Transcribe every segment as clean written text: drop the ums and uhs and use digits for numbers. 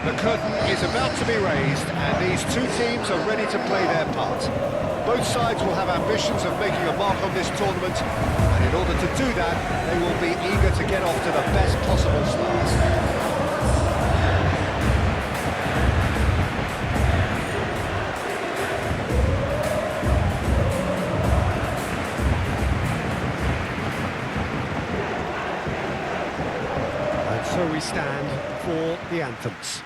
The curtain is about to be raised, and these two teams are ready to play their part. Both sides will have ambitions of making a mark on this tournament, and in order to do that, they will be eager to get off to the best possible start. So we stand for the anthems.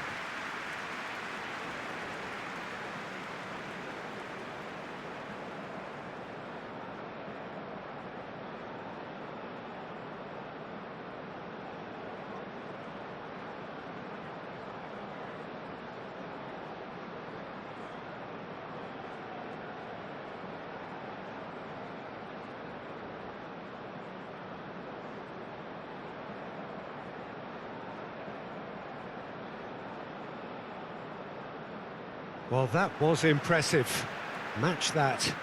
Well, that was impressive. Match that.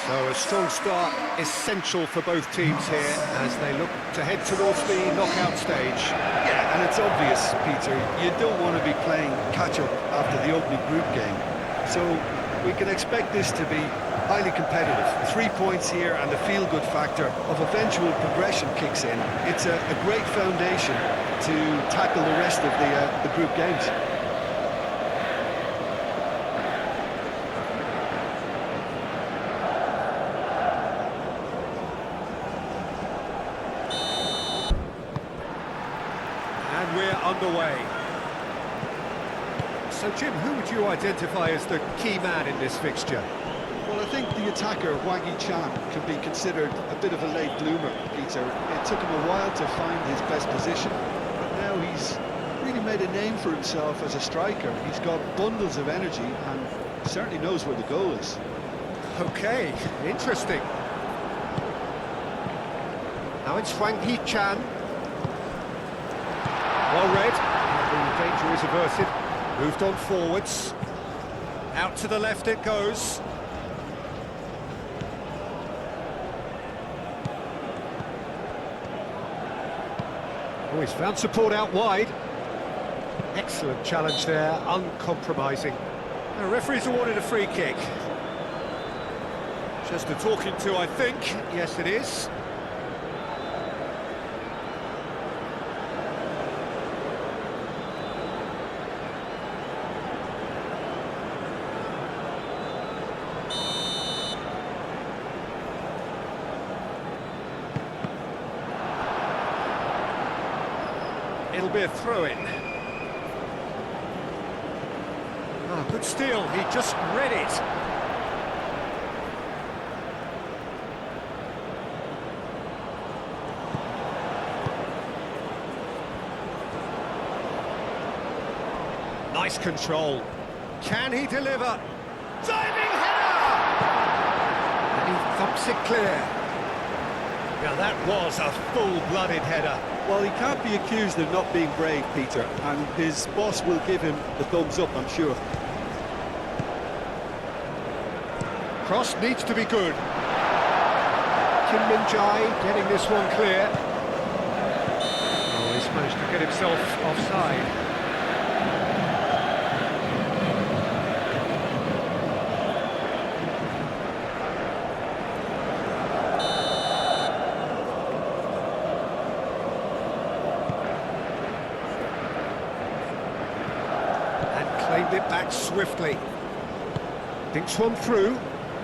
So a strong start essential for both teams here as they look to head towards the knockout stage. Yeah, and it's obvious, Peter, you don't want to be playing catch-up after the opening group game. So we can expect this to be highly competitive. 3 points here and the feel-good factor of eventual progression kicks in. It's a great foundation to tackle the rest of the group games. And we're underway. So, Jim, who would you identify as the key man in this fixture? Well, I think the attacker, Waggy Chan, can be considered a bit of a late bloomer, Peter. It took him a while to find his best position, but now he's really made a name for himself as a striker. He's got bundles of energy and certainly knows where the goal is. Okay, interesting. Now it's Waggy Chan. Well read, the danger is averted, moved on forwards, out to the left it goes. Oh, he's found support out wide. Excellent challenge there, uncompromising. The referee's awarded a free kick. Just a talking to, I think. Yes, it is. It'll be a throw-in. Oh, good steal, he just read it. Nice control. Can he deliver? Diving header! And he thumps it clear. Now that was a full-blooded header. Well, he can't be accused of not being brave, Peter, and his boss will give him the thumbs up, I'm sure. Cross needs to be good. Kim Min-jae getting this one clear. Oh, he's managed to get himself offside. Claimed it back swiftly. Thinks one through.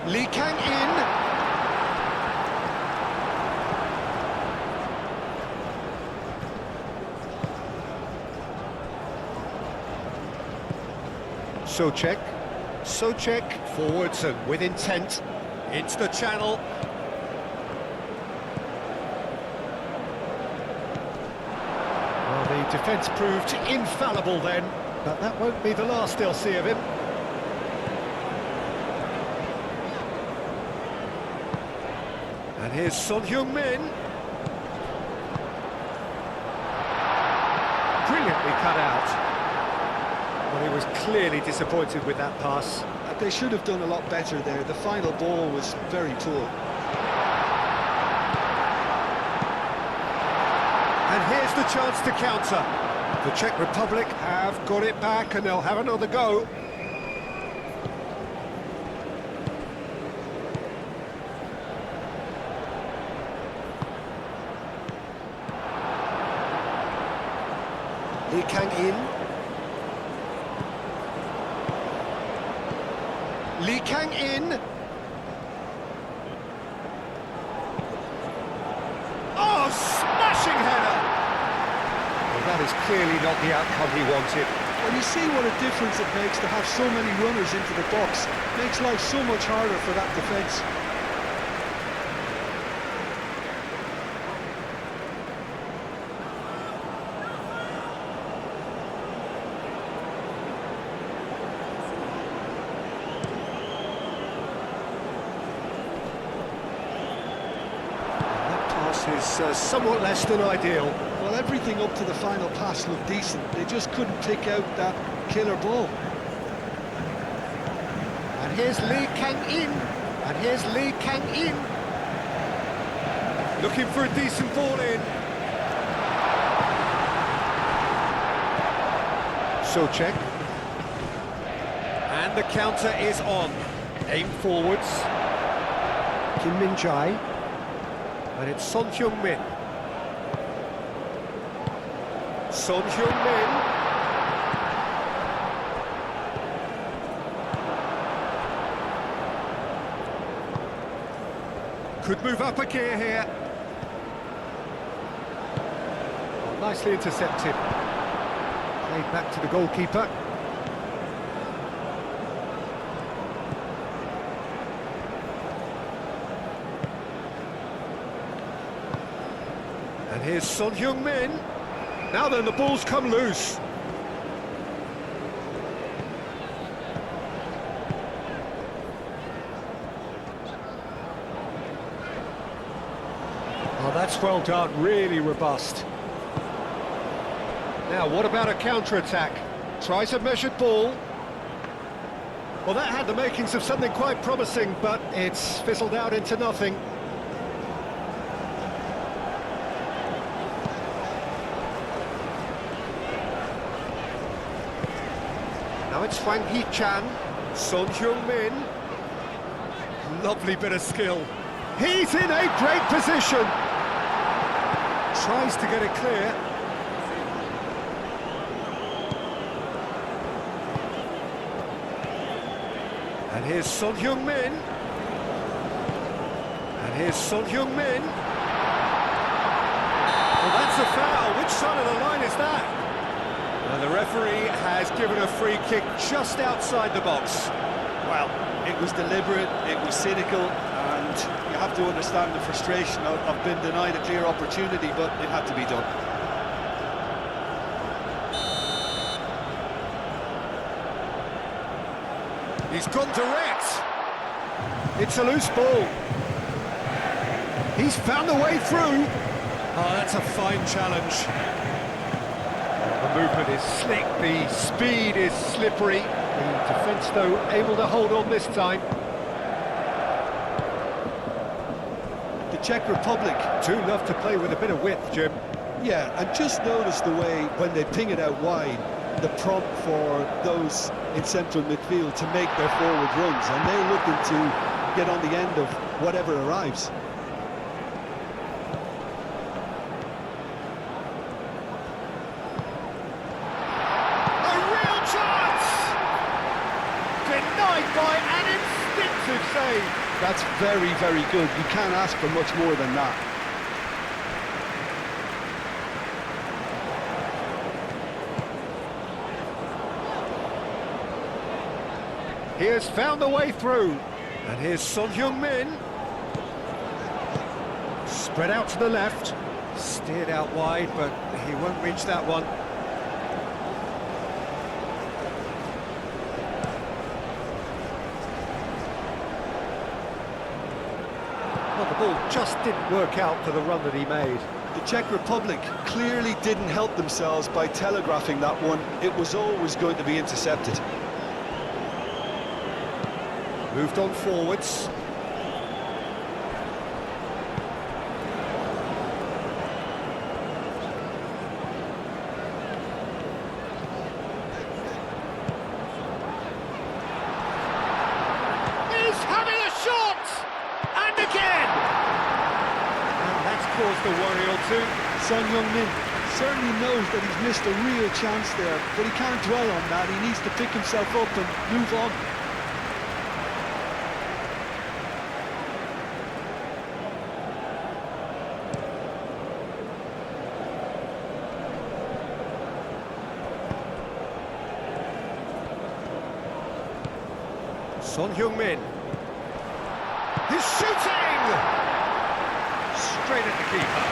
Lee Kang in. Socek forwards and with intent. Into the channel. Well, the defence proved infallible then, but that won't be the last they'll see of him. And here's Son Heung-min. Brilliantly cut out. Well, he was clearly disappointed with that pass. They should have done a lot better there. The final ball was very poor. And here's the chance to counter. The Czech Republic have got it back and they'll have another go. Lee Kang-in. Lee Kang-in. Oh, smashing header! Well, that is clearly not the outcome he wanted. Well, you see what a difference it makes to have so many runners into the box. Makes life so much harder for that defence. Is somewhat less than ideal. Well, everything up to the final pass looked decent. They just couldn't pick out that killer ball. And here's Lee Kang-in. And here's Lee Kang-in. Looking for a decent ball in. Socek. And the counter is on. Aim forwards. Kim Min-jae. And it's Son Heung-min. Son Heung-min. Could move up a gear here. Oh, nicely intercepted. Played back to the goalkeeper. And here's Son Heung-min. Now then, the ball's come loose. Oh, that's well done, really robust. Now, what about a counter-attack? Tries a measured ball. Well, that had the makings of something quite promising, but it's fizzled out into nothing. Now it's Hwang Hee-chan, Son Heung-min. Lovely bit of skill. He's in a great position. Tries to get it clear. And here's Son Heung-min. And here's Son Heung-min. Well, that's a foul. Which side of the line is that? And the referee has given a free kick just outside the box. Well, it was deliberate, it was cynical, and you have to understand the frustration of being denied a clear opportunity, but it had to be done. He's gone direct. It's a loose ball. He's found the way through. Oh, that's a fine challenge. The movement is slick, the speed is slippery. The defence, though, able to hold on this time. The Czech Republic Do love to play with a bit of width, Jim. Yeah, and just notice the way, when they ping it out wide, the prompt for those in central midfield to make their forward runs, and they're looking to get on the end of whatever arrives. A real chance! Denied by an instinctive save. That's very, very good. You can't ask for much more than that. He has found the way through. And here's Son Heung-min. Spread out to the left. Steered out wide, but he won't reach that one. Well, the ball just didn't work out for the run that he made. The Czech Republic clearly didn't help themselves by telegraphing that one. It was always going to be intercepted. Moved on forwards. He's having a shot! And again! And that's caused a worry or two. Son Heung-min certainly knows that he's missed a real chance there, but he can't dwell on that. He needs to pick himself up and move on. Son Heung-min. He's shooting! Straight at the keeper.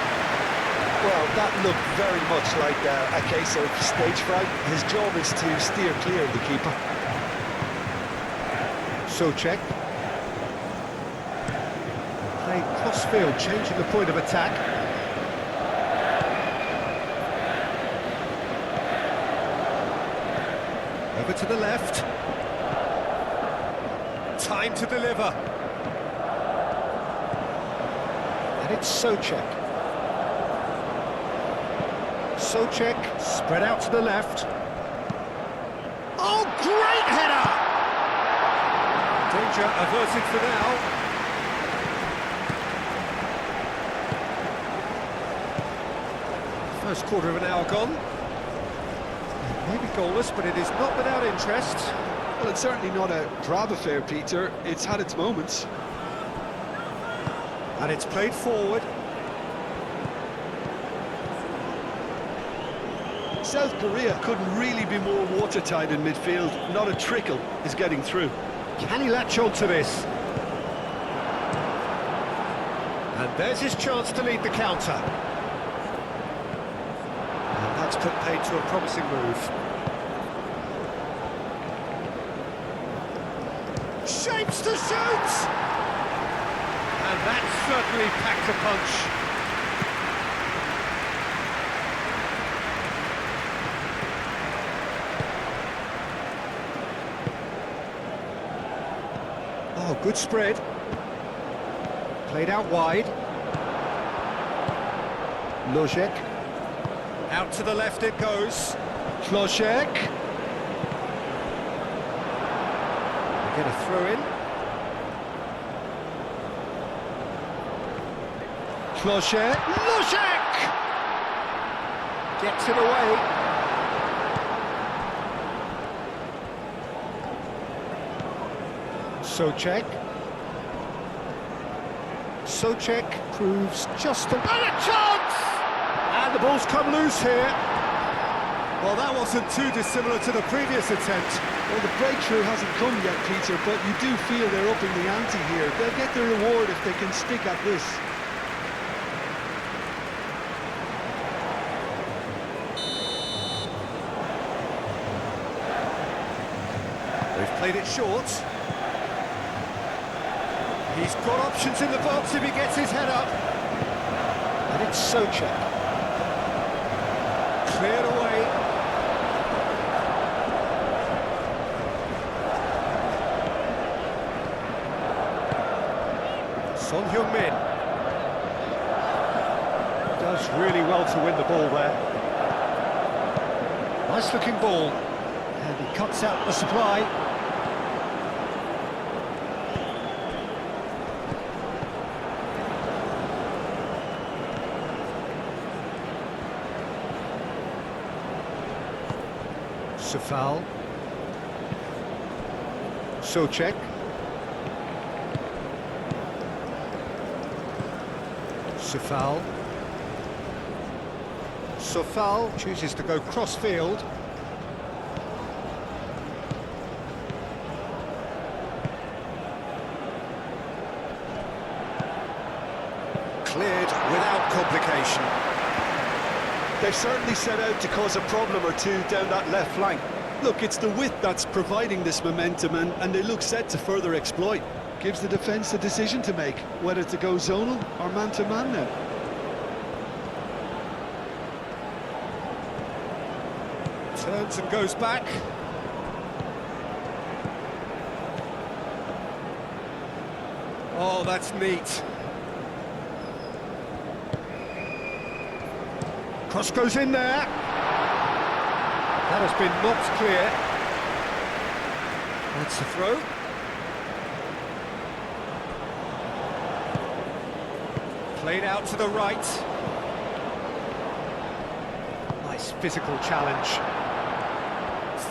Well, that looked very much like a case of stage fright. His job is to steer clear of the keeper. Souček. Playing cross-field, changing the point of attack. Over to the left. Time to deliver. And it's Souček. Souček, spread out to the left. Oh, great header! Danger averted for now. First quarter of an hour gone. Maybe goalless, but it is not without interest. Well, it's certainly not a grab affair, Peter. It's had its moments. And it's played forward. South Korea couldn't really be more watertight in midfield. Not a trickle is getting through. Can he latch on to this? And there's his chance to lead the counter. And that's put paid to a promising move. Shapes to shoot! And that certainly packed a punch. Oh, good spread. Played out wide. Lojek. Out to the left it goes. Lojek. They get a throw in. Lojek. Lojek! Gets it away. Souček. Souček proves just and a chance! And the ball's come loose here. Well, that wasn't too dissimilar to the previous attempt. Well, the breakthrough hasn't come yet, Peter, but you do feel they're upping the ante here. They'll get their reward if they can stick at this. They've played it short. He's got options in the box if he gets his head up. And it's Souček. Cleared away. Son Heung-min. Does really well to win the ball there. Nice looking ball. And he cuts out the supply. Foul. Souček. Foul. Foul chooses to go cross field. cleared without complication. They've certainly set out to cause a problem or two down that left flank. Look, it's the width that's providing this momentum, and they look set to further exploit. Gives the defence a decision to make, whether to go zonal or man-to-man now. Turns and goes back. Oh, that's neat. Cross goes in there. That has been knocked clear. That's the throw. Played out to the right. Nice physical challenge.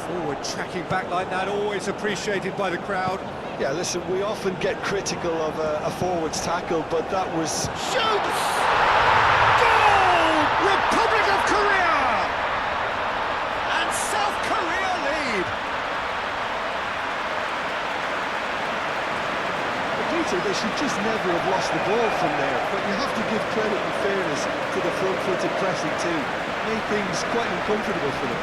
Forward tracking back like that, always appreciated by the crowd. Yeah, listen, we often get critical of a forward's tackle, but that was... Shoots! Goal! Republic of Korea! And South Korea lead! Peter, they should just never have lost the ball from there, but you have to give credit and fairness to the front-footed pressing too. Made things quite uncomfortable for them.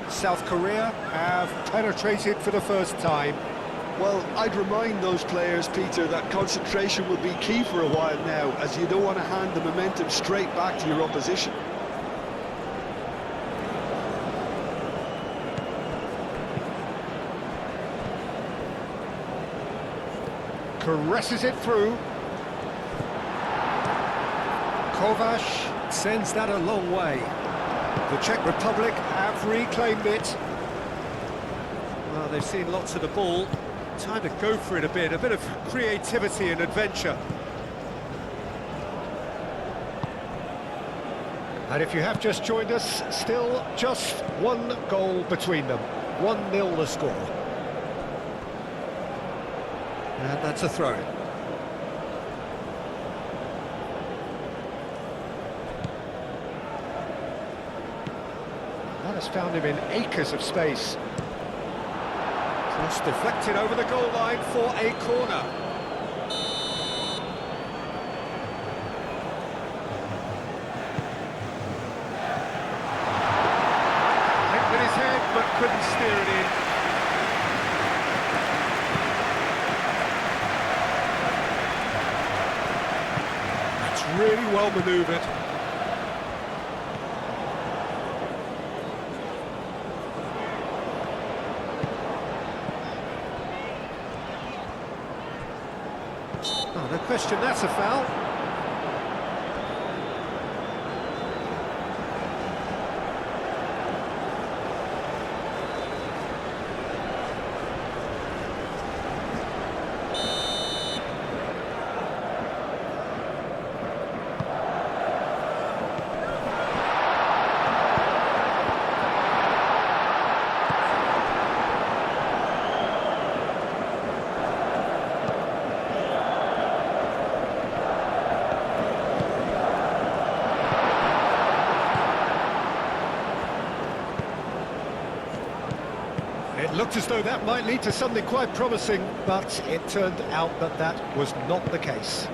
South Korea have penetrated for the first time. Well, I'd remind those players, Peter, that concentration will be key for a while now, as you don't want to hand the momentum straight back to your opposition. Caresses it through. Kovac sends that a long way. The Czech Republic have reclaimed it. Well, they've seen lots of the ball. Time to go for it a bit of creativity and adventure. And if you have just joined us, still just one goal between them. 1-0 the score. And that's a throw. That has found him in acres of space. Cross deflected over the goal line for a corner. Hit with his head, but couldn't steer it in. That's really well manoeuvred. Oh, no question, that's a foul. It looked as though that might lead to something quite promising, but it turned out that that was not the case.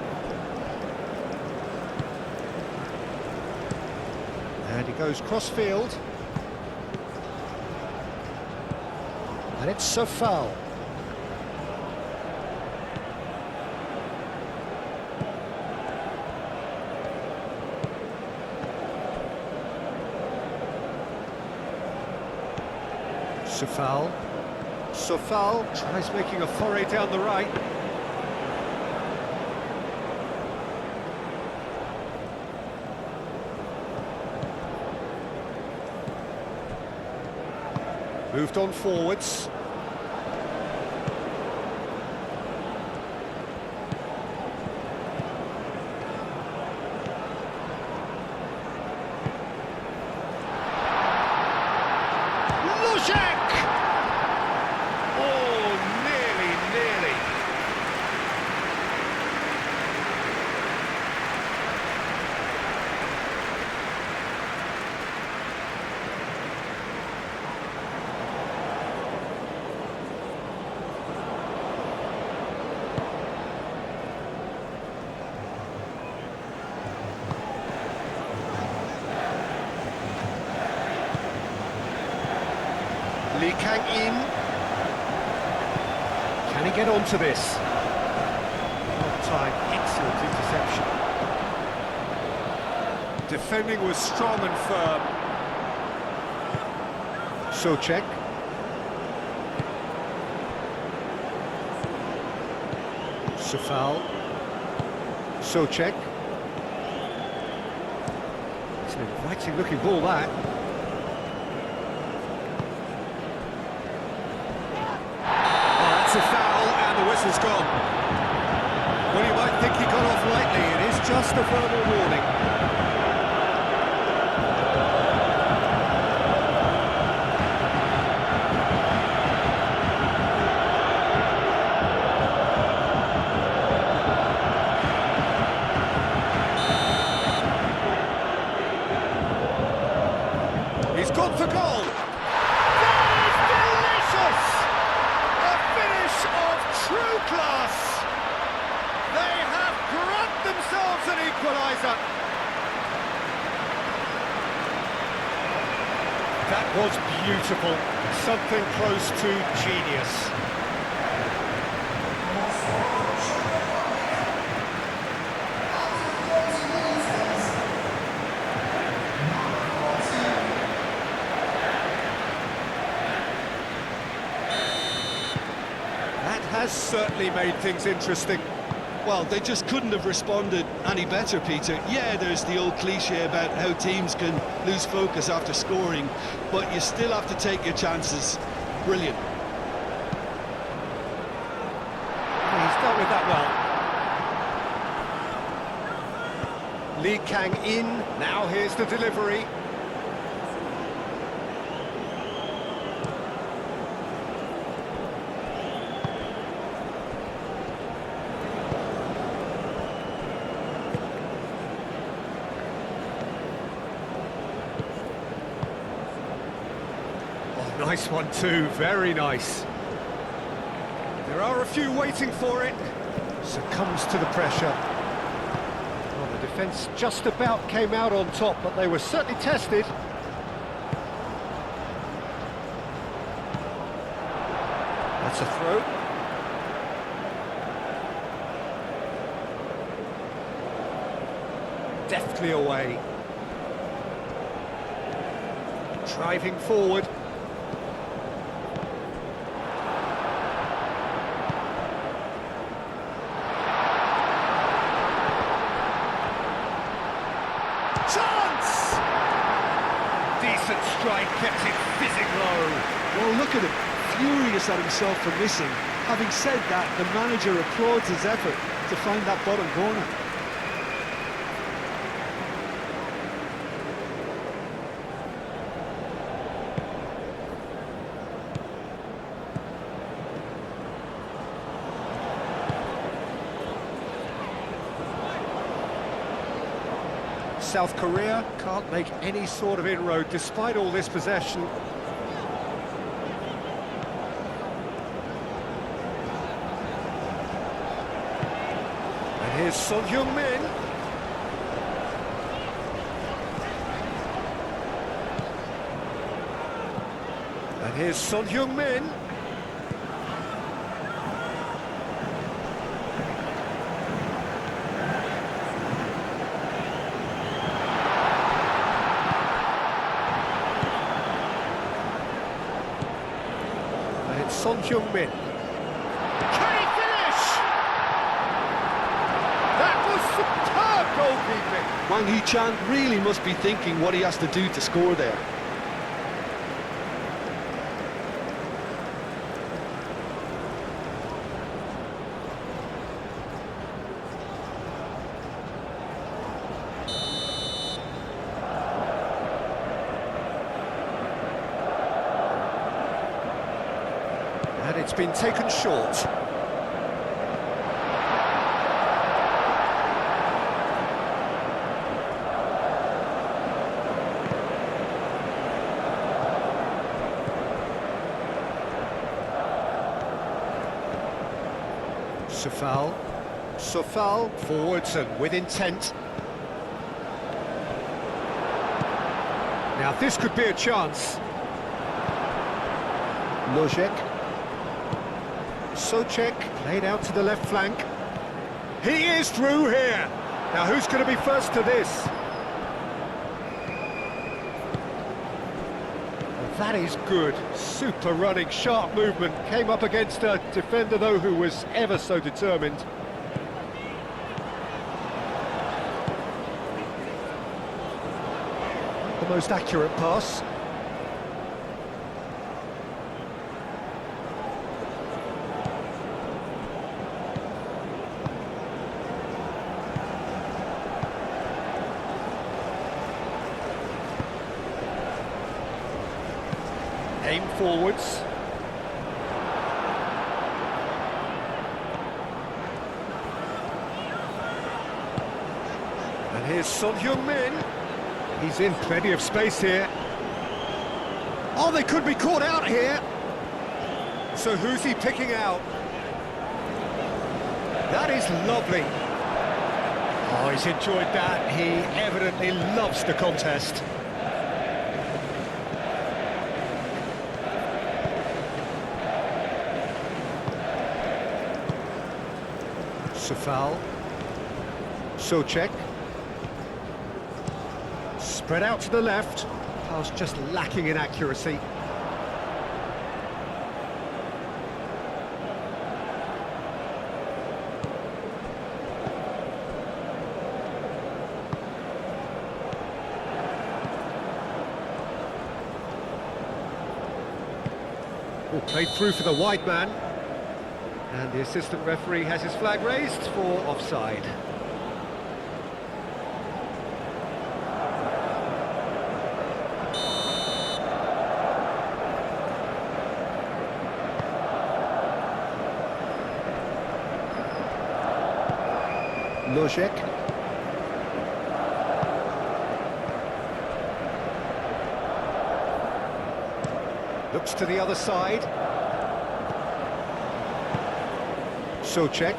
And he goes cross-field. And it's a foul. Sofal tries making a foray down the right. Moved on forwards. in. Can he get onto this? On time, excellent interception. Defending was strong and firm. Souček. Safal. Souček. It's an inviting looking ball, that. Oh, that's a foul, and the whistle's gone. Well, you might think he got off lightly. It is just a verbal warning. He's gone for goal! That is delicious! A finish of true class! They have grabbed themselves an equaliser! That was beautiful, something close to genius. Has certainly made things interesting. Well, they just couldn't have responded any better, Peter. Yeah, there's the old cliche about how teams can lose focus after scoring, but you still have to take your chances. Brilliant. He's dealt with that well. Lee Kang in, now here's the delivery. Nice one too, very nice. There are a few waiting for it. Succumbs to the pressure. Well, the defence just about came out on top, but they were certainly tested. That's a throw. Deftly away. Driving forward. Chance! Decent strike, kept it fizzing low. Well, look at him, furious at himself for missing. Having said that, the manager applauds his effort to find that bottom corner. South Korea can't make any sort of inroad despite all this possession. And here's Son Heung-min. And here's Son Heung-min. Son Heung-min. Can he finish? That was superb goalkeeping. Wang Hee-chan really must be thinking what he has to do to score there. And it's been taken short. Safal, forwards and with intent. Now this could be a chance. Lojek. Souček played out to the left flank. He is through here. Now who's going to be first to this? That is good. Super running, sharp movement. Came up against a defender, though, who was ever so determined. The most accurate pass. Aim forwards. And here's Son Heung-min. He's in plenty of space here. Oh, they could be caught out here. So who's he picking out? That is lovely. Oh, he's enjoyed that. He evidently loves the contest. Foul. Souček. Spread out to the left. Pass just lacking in accuracy. Oh, played through for the wide man. And the assistant referee has his flag raised for offside. Lojek. Looks to the other side. Souček.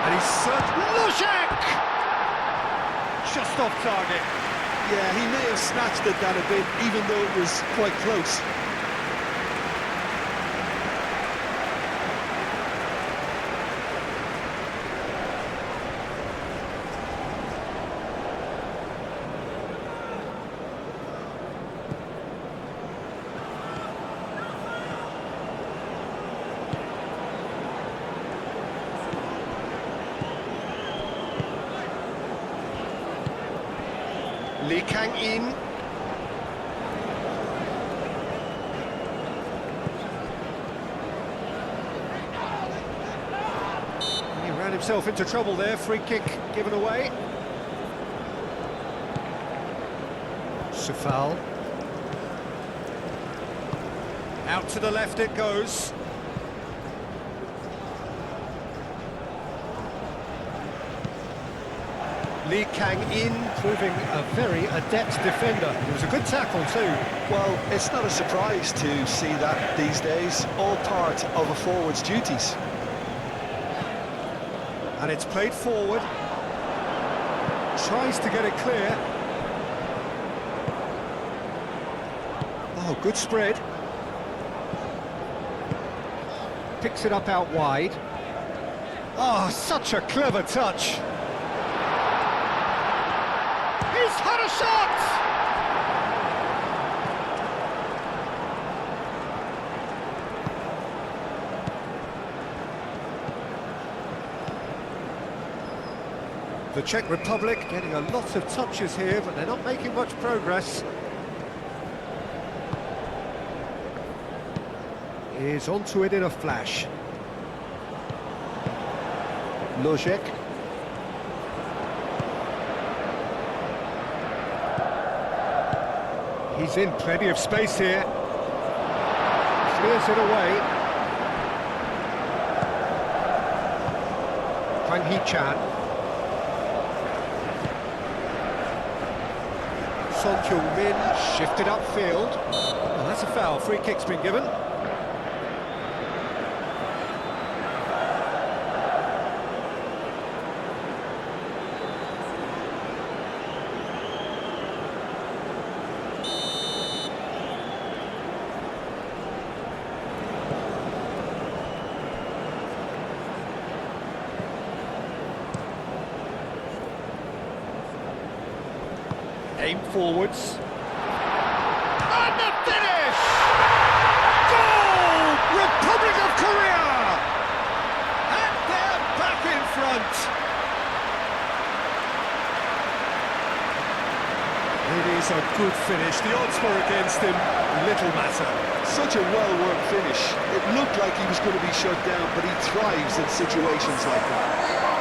And he's Lojek! Just off target. Yeah, he may have snatched at that a bit, even though it was quite close. Lee Kang-in. He ran himself into trouble there, free kick given away. Foul. Out to the left it goes. Lee Kang-in proving a very adept defender. It was a good tackle too. Well, it's not a surprise to see that these days, all part of a forward's duties. And it's played forward. Tries to get it clear. Oh, good spread. Picks it up out wide. Oh, such a clever touch. He's had a shot! The Czech Republic getting a lot of touches here, but they're not making much progress. Is onto it in a flash. Lojek. He's in plenty of space here. Clears it away. Hwang Hee-chan. Son Heung-min shifted upfield. Oh, that's a foul. Free kick's been given. Aim forwards. And the finish! Goal! Republic of Korea! And they're back in front. It is a good finish. The odds were against him. Little matter. Such a well-worked finish. It looked like he was going to be shut down, but he thrives in situations like that.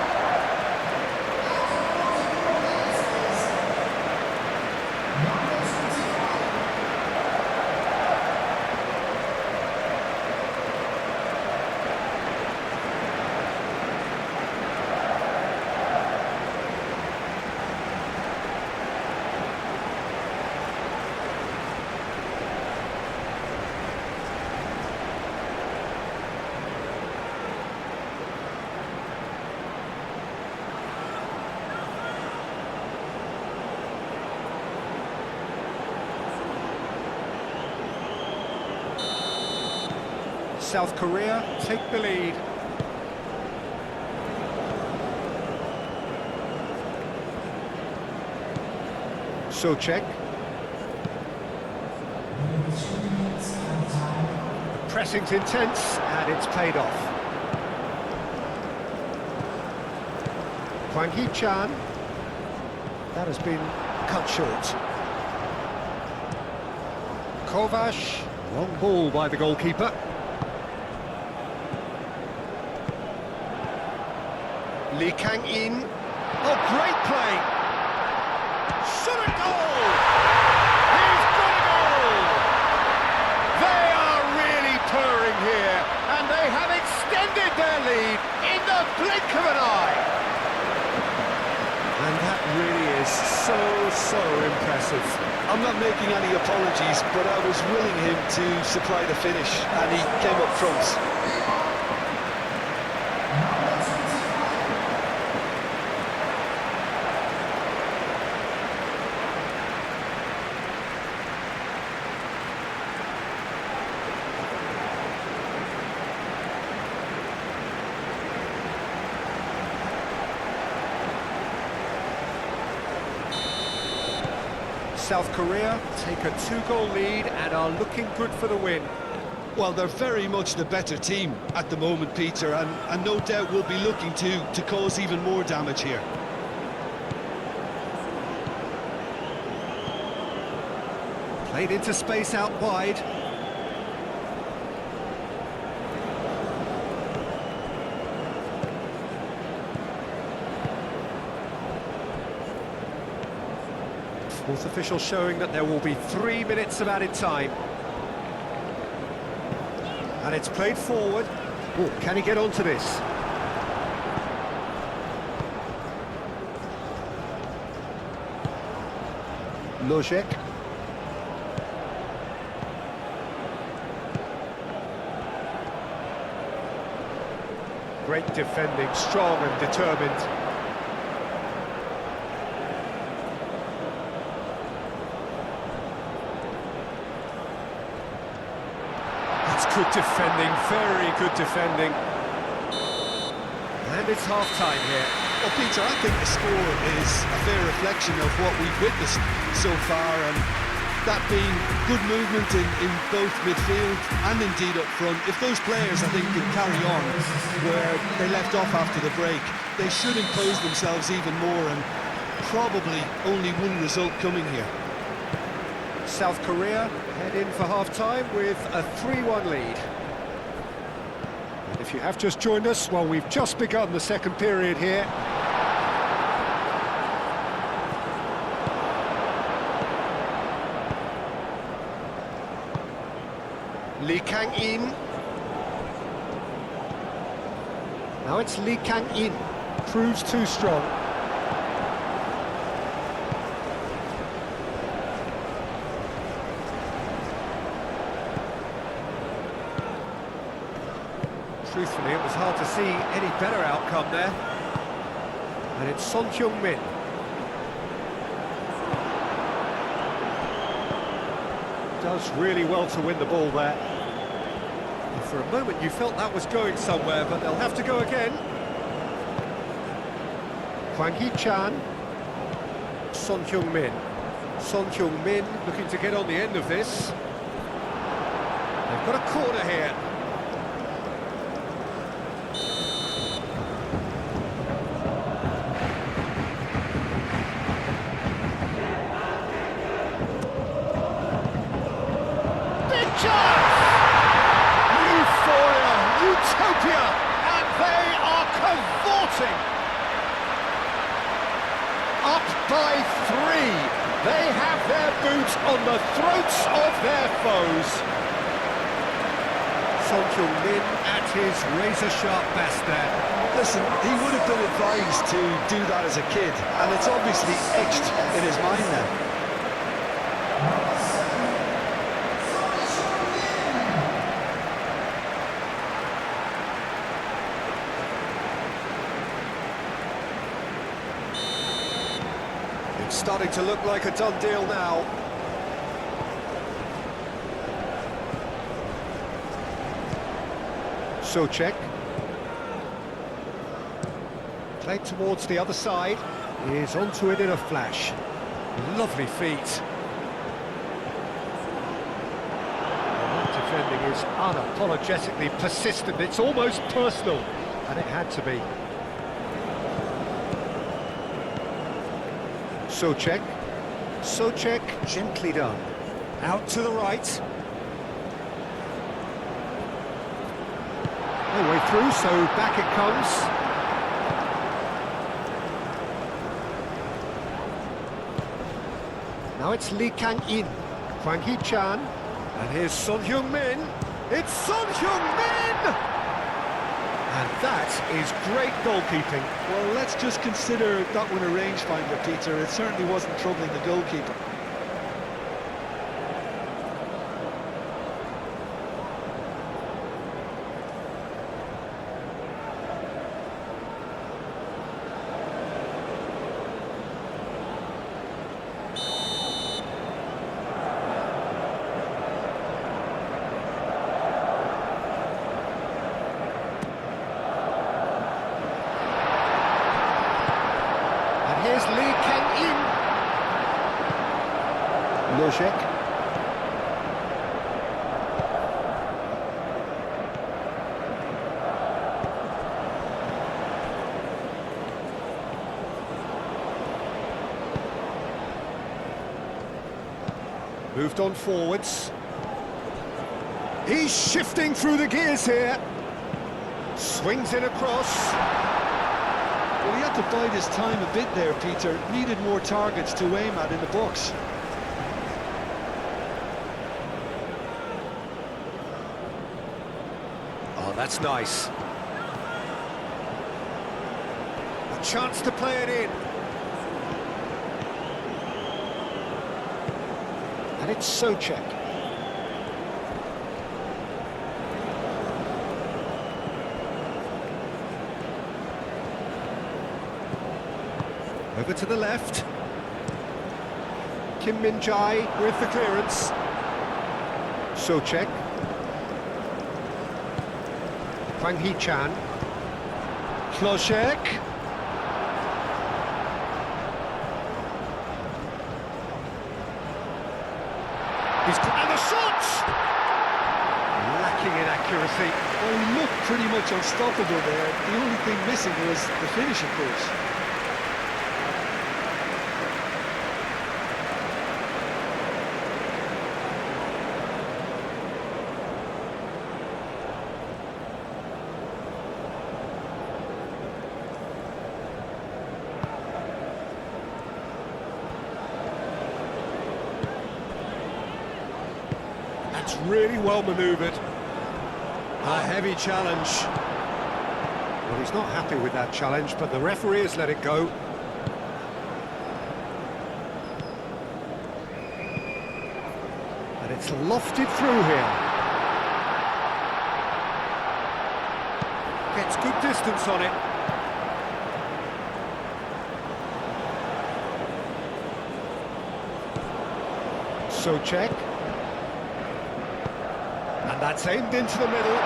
South Korea take the lead. Sochek. The pressing's intense and it's paid off. Hwang Hee-chan. That has been cut short. Kovac. Long ball by the goalkeeper. Lee Kang-in. Oh, great play! Shot a goal! He's got a goal! They are really purring here, and they have extended their lead in the blink of an eye. And that really is so impressive. I'm not making any apologies, but I was willing him to supply the finish, and he came up front. South Korea take a 2-goal lead and are looking good for the win. Well, they're very much the better team at the moment, Peter, and no doubt will be looking to cause even more damage here. Played into space out wide. Fourth official showing that there will be 3 minutes of added time. And it's played forward. Oh, can he get onto this? Lojek. Great defending, strong and determined. Good defending, very good defending. And it's half-time here. Well, Peter, I think the score is a fair reflection of what we've witnessed so far, and that being good movement in both midfield and indeed up front. If those players, I think, can carry on where they left off after the break, they should impose themselves even more, and probably only one result coming here. South Korea head in for half-time with a 3-1 lead. And if you have just joined us, well, we've just begun the second period here. Lee Kang-in. Now it's Lee Kang-in. Proves too strong. Truthfully, it was hard to see any better outcome there. And it's Son Heung-min. Does really well to win the ball there. And for a moment you felt that was going somewhere, but they'll have to go again. Hwang Hee-chan. Son Heung-min. Son Heung-min looking to get on the end of this. They've got a corner here. Big chance! Euphoria, utopia, and they are cavorting. Up by 3. They have their boots on the throats of their foes. Son Heung-min at his razor-sharp best there. Listen, he would have been advised to do that as a kid, and it's obviously etched in his mind now. It's starting to look like a done deal now. Souček. Played towards the other side. He is onto it in a flash. Lovely feet. Well, that defending is unapologetically persistent. It's almost personal, and it had to be. Souček. Souček, gently done. Out to the right. No way through, so back it comes. Now it's Lee Kang-in. Hwang Hee-chan. And here's Son Heung-min. It's Son Heung-min! And that is great goalkeeping. Well, let's just consider that one a rangefinder, Peter. It certainly wasn't troubling the goalkeeper. Here's Lee Kang-in. Lojek. Moved on forwards. He's shifting through the gears here. Swings in across. Well, he had to bide his time a bit there, Peter. Needed more targets to aim at in the box. Oh, that's nice. A chance to play it in. And it's Souček. Over to the left. Kim Min-jae with the clearance. Souček. Hwang Hee-chan. Lojek. And the shot! Lacking in accuracy. Well, he looked pretty much unstoppable there. The only thing missing was the finish, of course. That's really well manoeuvred. A heavy challenge. Well, he's not happy with that challenge, but the referee has let it go. And it's lofted through here. Gets good distance on it. Souček. And that's aimed into the middle.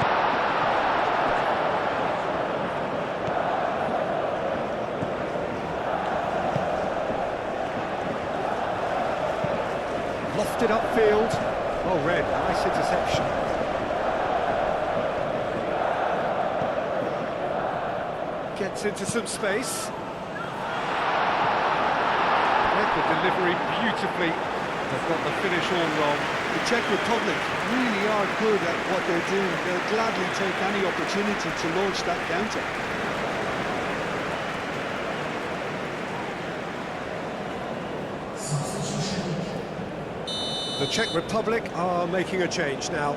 Lifted upfield. Oh, Red, nice interception. Gets into some space. Read the delivery beautifully. They've got the finish all wrong. The Czech Republic really are good at what they're doing. They'll gladly take any opportunity to launch that counter. The Czech Republic are making a change now.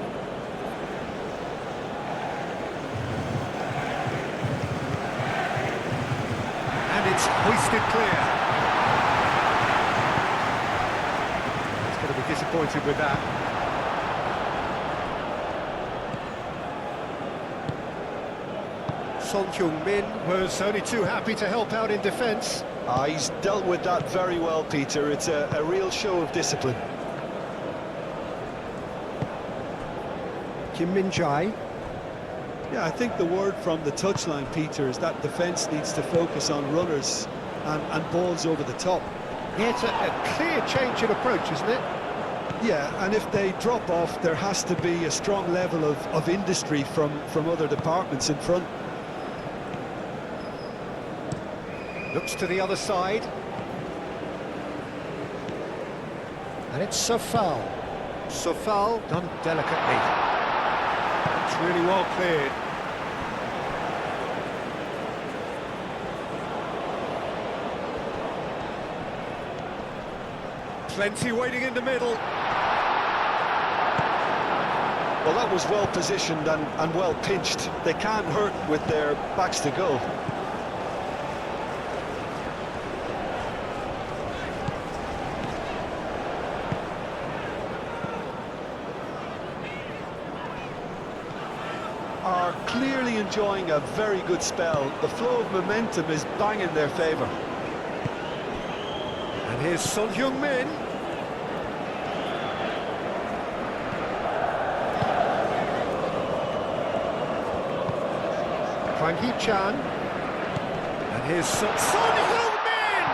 And it's hoisted clear. He's going to be disappointed with that. Son Heung-min was only too happy to help out in defence. He's dealt with that very well, Peter. It's a real show of discipline. Kim Min-jae. Yeah, I think the word from the touchline, Peter, is that defence needs to focus on runners and balls over the top. Yeah, it's a clear change in approach, isn't it? Yeah, and if they drop off, there has to be a strong level of industry from other departments in front. Looks to the other side. And it's Sofal. Sofal done delicately. It's really well cleared. Plenty waiting in the middle. Well, that was well positioned and well pinched. They can't hurt with their backs to goal. Are clearly enjoying a very good spell. The flow of momentum is bang in their favour. And here's Son Heung-min. Hwang Hee-chan. And here's Son Heung-min!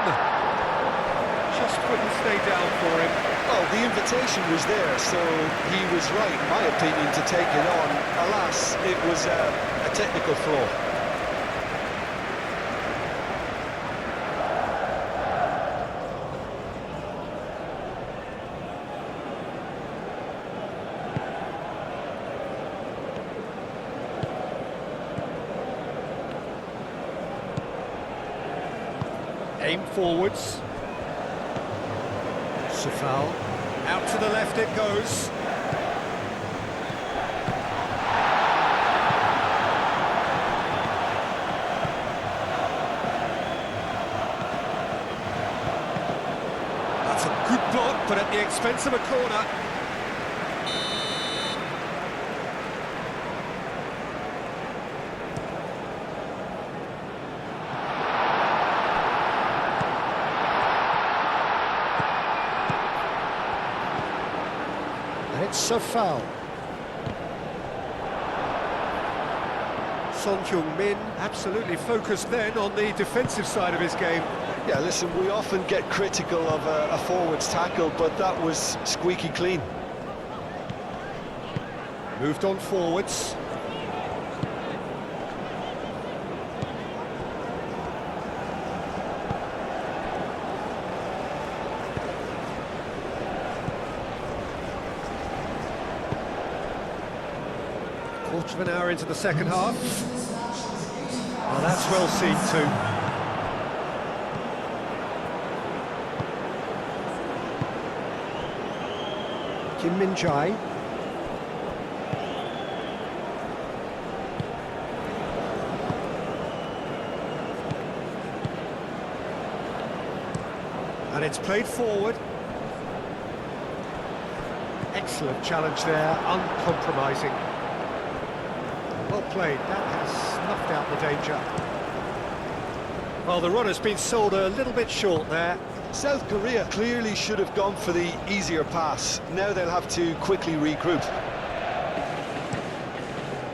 Just couldn't stay down for him. Well, the invitation was there, so he was right, in my opinion, to take it on. Alas, it was a technical flaw. Aim forwards. Sofal. Out to the left it goes. That's a good block, but at the expense of a corner. And it's Sofal. Son Heung-min absolutely focused then on the defensive side of his game. Yeah, listen, we often get critical of a forward's tackle, but that was squeaky clean. Moved on forwards. Quarter of an hour into the second half. Well, that's well seen too. Kim Min-jae. And it's played forward. Excellent challenge there, uncompromising. Well played, that has snuffed out the danger. Well, the runner's been sold a little bit short there. South Korea clearly should have gone for the easier pass. Now they'll have to quickly regroup.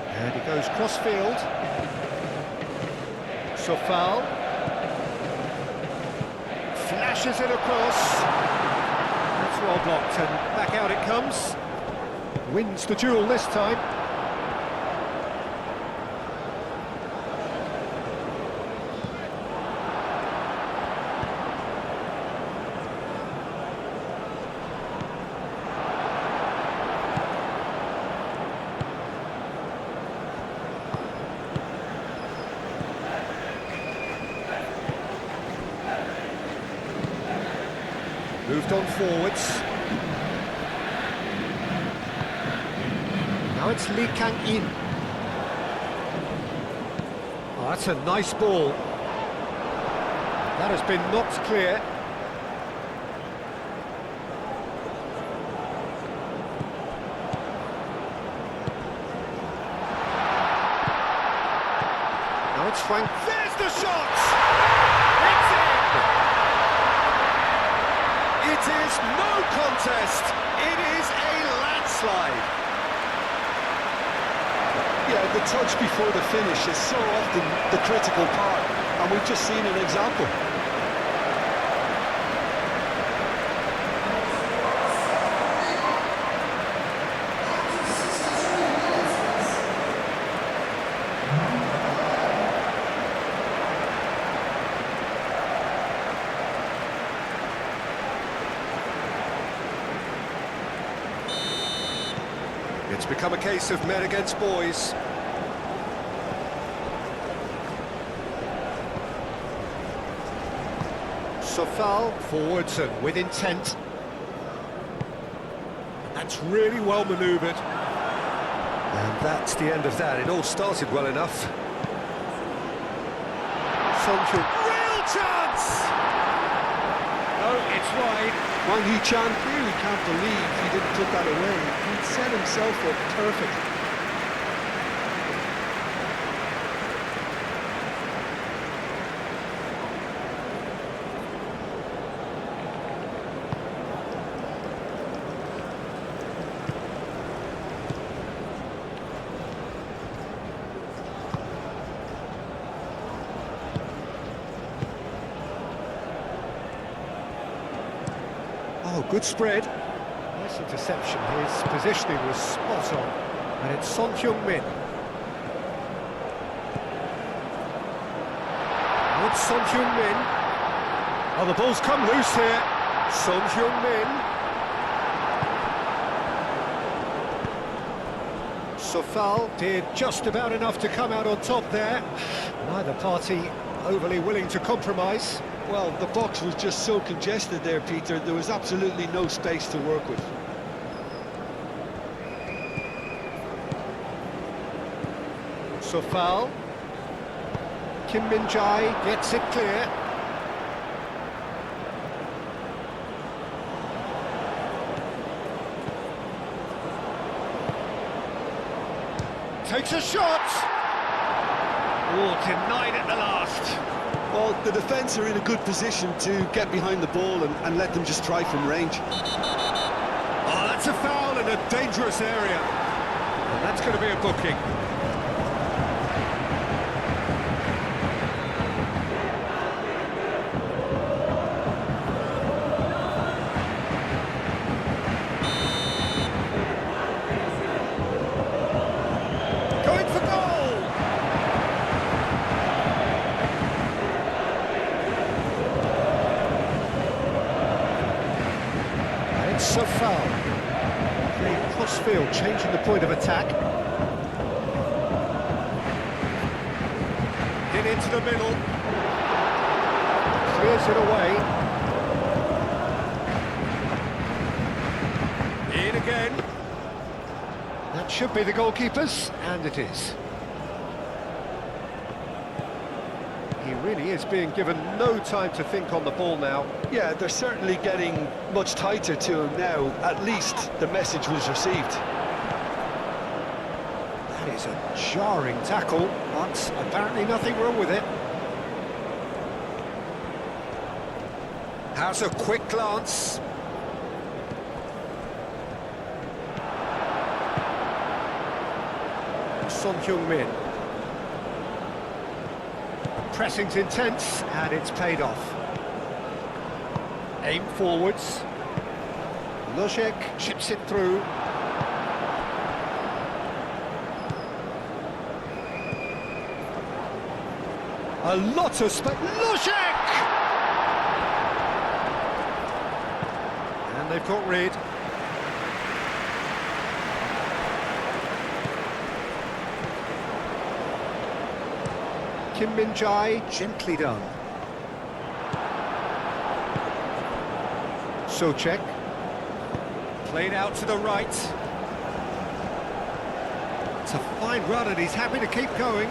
And he goes cross-field. Sofal. Flashes it across. That's well blocked, and back out it comes. Wins the duel this time. Moved on forwards. Now it's Lee Kang-in. Oh, that's a nice ball. That has been knocked clear. Now it's Frank. There's the shot! It's in! It is no contest. It is a landslide. Yeah, the touch before the finish is so often the critical part, and we've just seen an example. It's become a case of men against boys. Sofal forwards and with intent. That's really well manoeuvred. And that's the end of that. It all started well enough. Sonju, real chance! No, it's wide. Wang Hee-chan really can't believe he didn't put that away. He'd set himself up perfectly. Oh, good spread. Nice interception. His positioning was spot on. And it's Son Heung-min. Now it's Son Heung-min. Oh, the ball's come loose here. Son Heung-min. Sofal did just about enough to come out on top there. Neither party overly willing to compromise. Well, the box was just so congested there, Peter. There was absolutely no space to work with. Sofal. Kim Min-jae gets it clear. Takes a shot! Oh, denied at the last. Well, the defence are in a good position to get behind the ball and let them just try from range. Oh, that's a foul in a dangerous area. And that's going to be a booking. Going for goal! It's a foul. The cross-field changing the point of attack. In into the middle. Clears it away. In again. That should be the goalkeeper's, and it is. He really is being given no time to think on the ball now. Yeah, they're certainly getting much tighter to him now. At least the message was received. That is a jarring tackle, but apparently nothing wrong with it. Has a quick glance. Son Heung-min. Pressing's intense, and it's paid off. Aim forwards. Lojek chips it through. A lot of space. Lojek! And they've got rid. Kim Min-jae, gently done. Sochek. Played out to the right. It's a fine run and he's happy to keep going.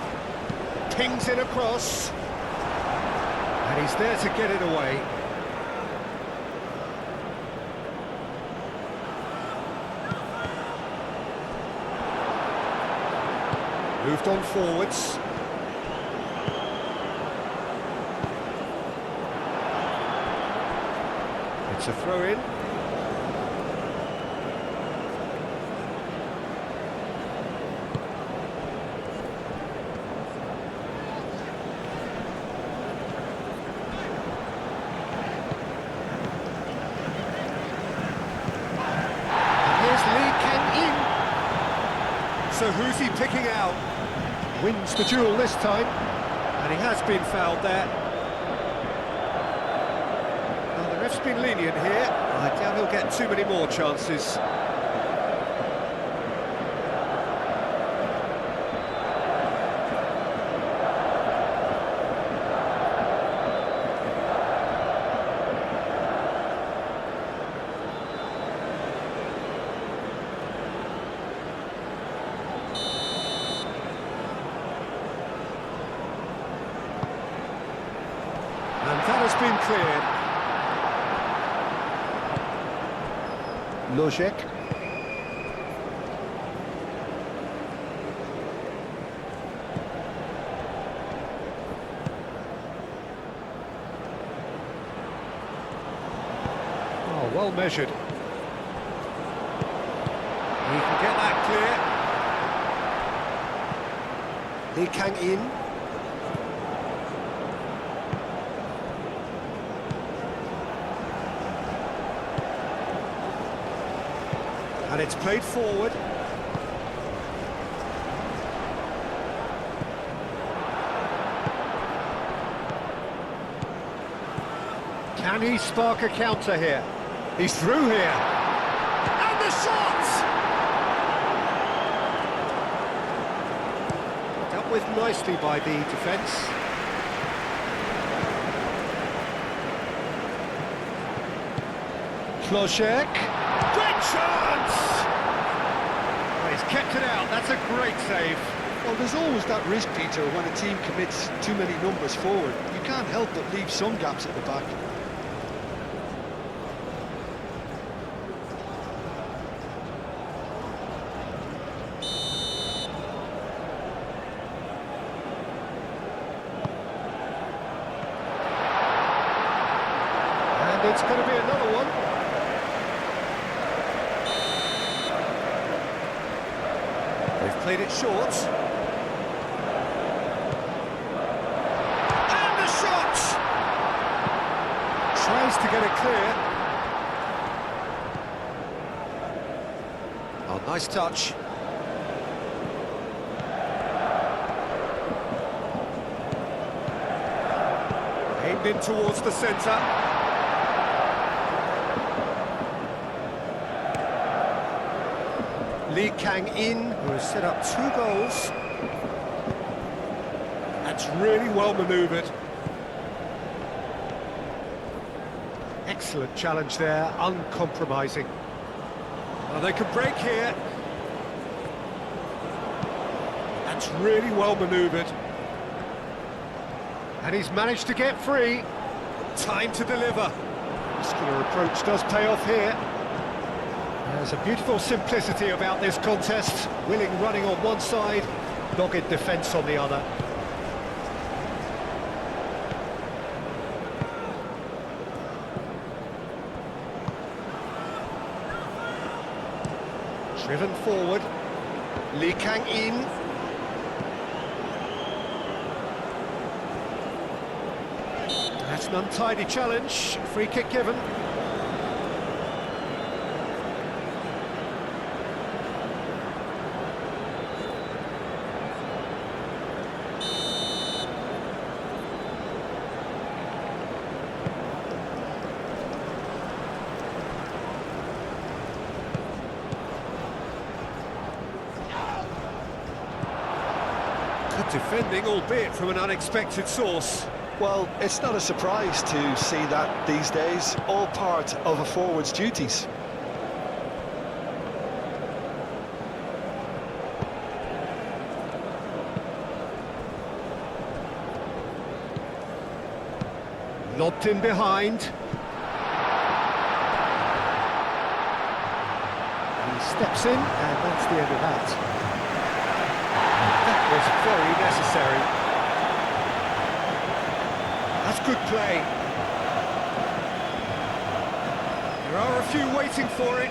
Pings it across. And he's there to get it away. Moved on forwards. It's a throw-in. So who's he picking out? Wins the duel this time, and he has been fouled there. Well, the ref's been lenient here. I doubt he'll get too many more chances. And that has been cleared. Lojek. Oh, well measured. He can get that clear. Lee Kang-in. And it's played forward. Can he spark a counter here? He's through here. And the shot! Dealt with nicely by the defence. Lojek. Great chance! Well, he's kept it out, that's a great save. Well, there's always that risk, Peter, when a team commits too many numbers forward. You can't help but leave some gaps at the back. And it's going to be another one. They've played it short. And the shot! Tries to get it clear. Oh, nice touch. Aimed in towards the centre. Lee Kang-in, who has set up 2 goals. That's really well manoeuvred. Excellent challenge there, uncompromising. Well, they could break here. That's really well manoeuvred. And he's managed to get free. Time to deliver. Muscular approach does pay off here. There's a beautiful simplicity about this contest. Willing running on one side, dogged defence on the other. Driven forward. Lee Kang-in. That's an untidy challenge. Free kick given. defending, albeit from an unexpected source. Well, it's not a surprise to see that these days, all part of a forward's duties. Lobbed in behind. He steps in, and that's the end of that. That was very necessary. That's good play. There are a few waiting for it.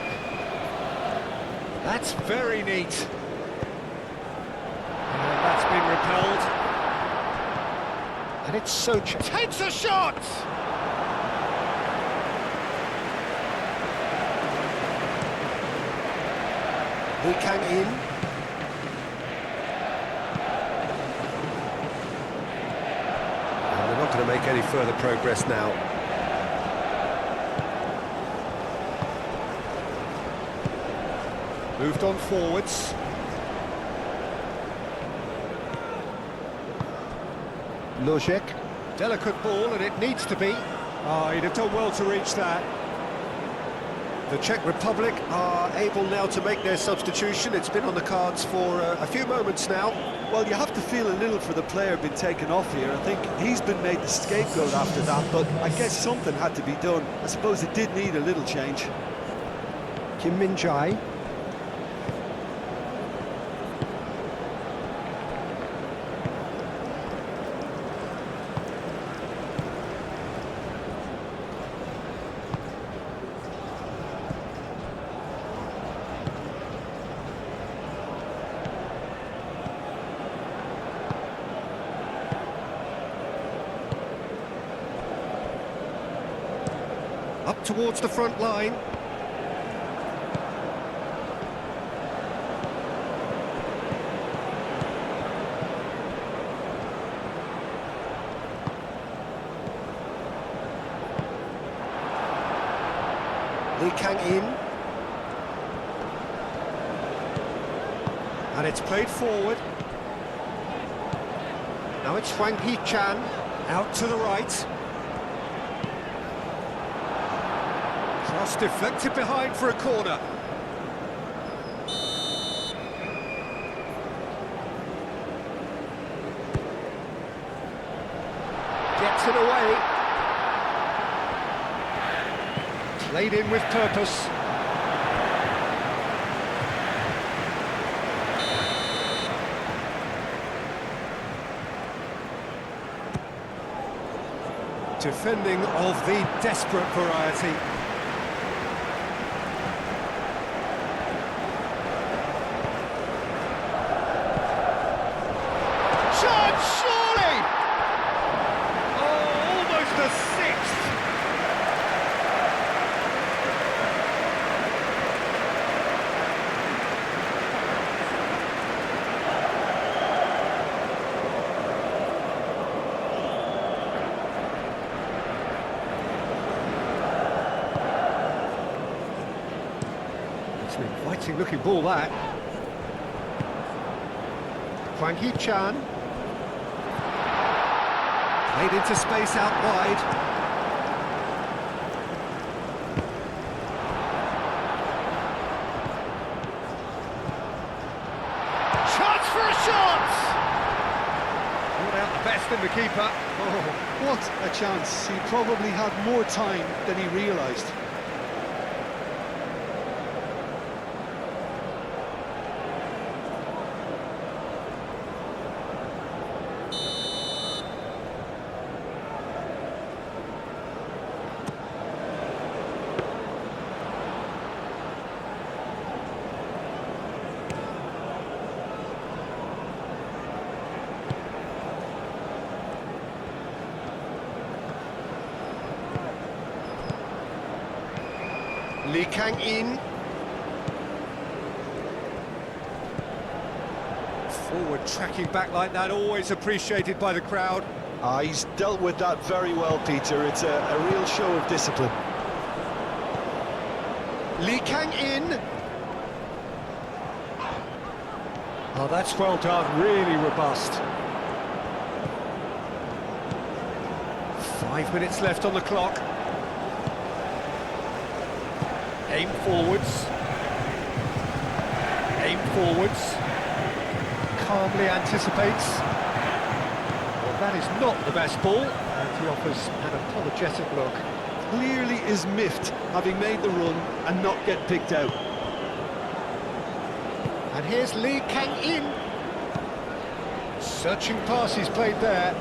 That's very neat. And that's been repelled. And it's Socha. Takes a shot! He came in. And they're not going to make any further progress now. Moved on forwards. Lojek. Delicate ball, and it needs to be. Oh, he'd have done well to reach that. The Czech Republic are able now to make their substitution. It's been on the cards for a few moments now. Well, you have to feel a little for the player being taken off here. I think he's been made the scapegoat after that, but I guess something had to be done. I suppose it did need a little change. Kim Min-jae. Up towards the front line. Lee Kang in. And it's played forward. Now it's Hwang Hee-chan out to the right. Cross deflected behind for a corner. Gets it away. Played in with purpose. Defending of the desperate variety. Surely! Oh, almost a sixth! It's an inviting looking ball, that. Hwang Hee-chan. Played into space out wide. Chance for a shot! Brought out the best in the keeper. Oh, what a chance. He probably had more time than he realised. Lee Kang in. Forward tracking back like that, always appreciated by the crowd. He's dealt with that very well, Peter. It's a real show of discipline. Lee Kang in. Oh, that's well done, really robust. 5 minutes left on the clock. Aim forwards. Aim forwards. Calmly anticipates. Well, that is not the best ball, and he offers an apologetic look. Clearly is miffed, having made the run and not get picked out. And here's Lee Kang-in. Searching pass he's played there.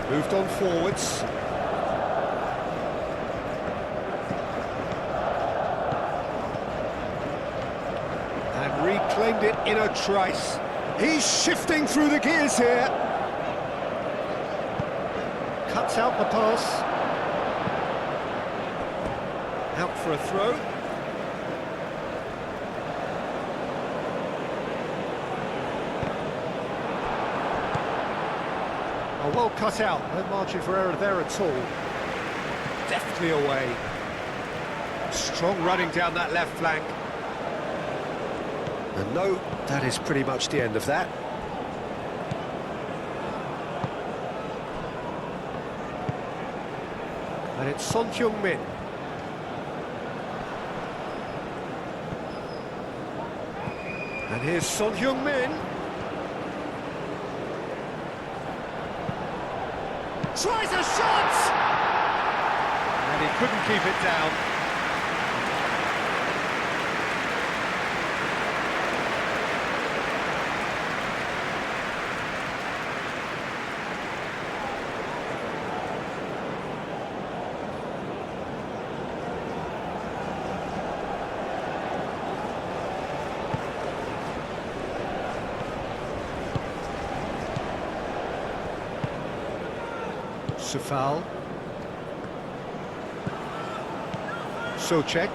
Moved on forwards. And reclaimed it in a trice. He's shifting through the gears here. Cuts out the pass. Out for a throw. Oh, well cut out. No margin for error there at all. Deftly away. Strong running down that left flank. And no, that is pretty much the end of that. And it's Son Heung-min. And here's Son Heung-min. Tries a shot! And he couldn't keep it down. Safal. Socek.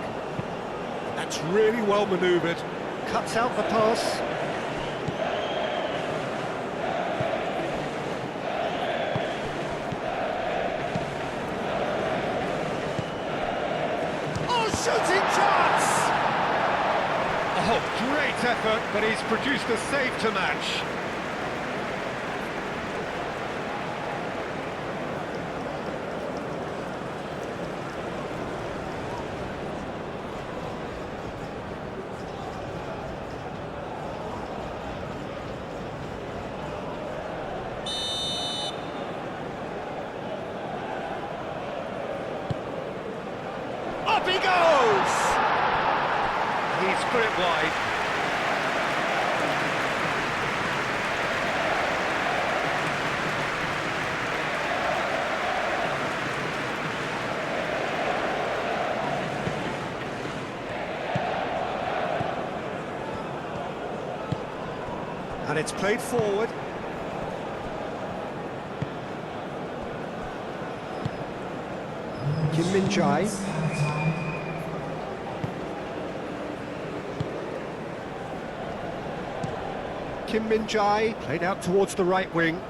That's really well manoeuvred. Cuts out the pass. Oh, shooting chance! Oh, great effort, but he's produced a save to match. Up he goes! He's put it wide. And it's played forward. Kim Min-jae. Kim Min-jae played out towards the right wing.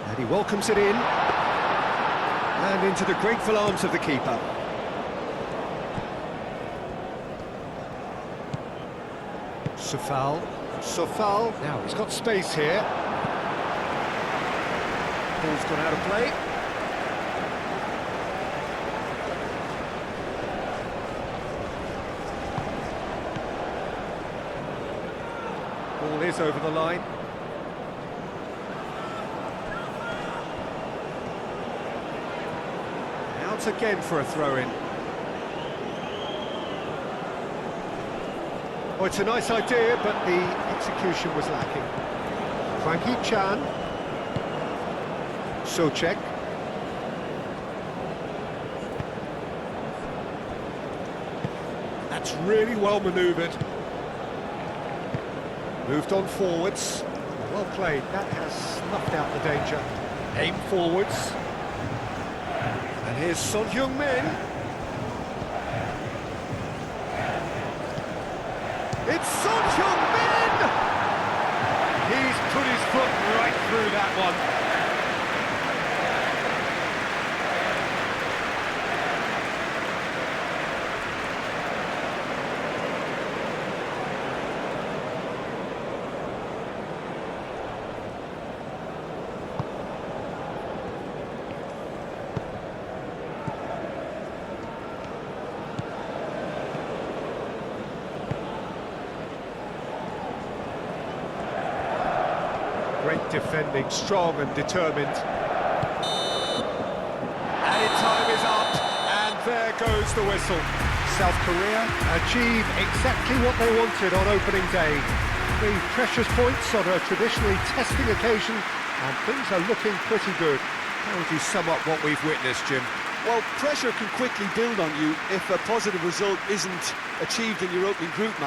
And he welcomes it in. And into the grateful arms of the keeper. Safal. Safal. Now he's got space here. Ball's gone out of play. Ball is over the line. Out again for a throw-in. Oh, it's a nice idea, but the execution was lacking. Hwang Hee-chan. Socek. That's really well manoeuvred. Moved on forwards. Well played. That has snuffed out the danger. Aim forwards. And here's Son Heung-min. It's Son Heung-min! He's put his foot right through that one. Great defending, strong and determined. And time is up, and there goes the whistle. South Korea achieve exactly what they wanted on opening day. 3 precious points on a traditionally testing occasion, and things are looking pretty good. How would you sum up what we've witnessed, Jim? Well, pressure can quickly build on you if a positive result isn't achieved in your opening group match.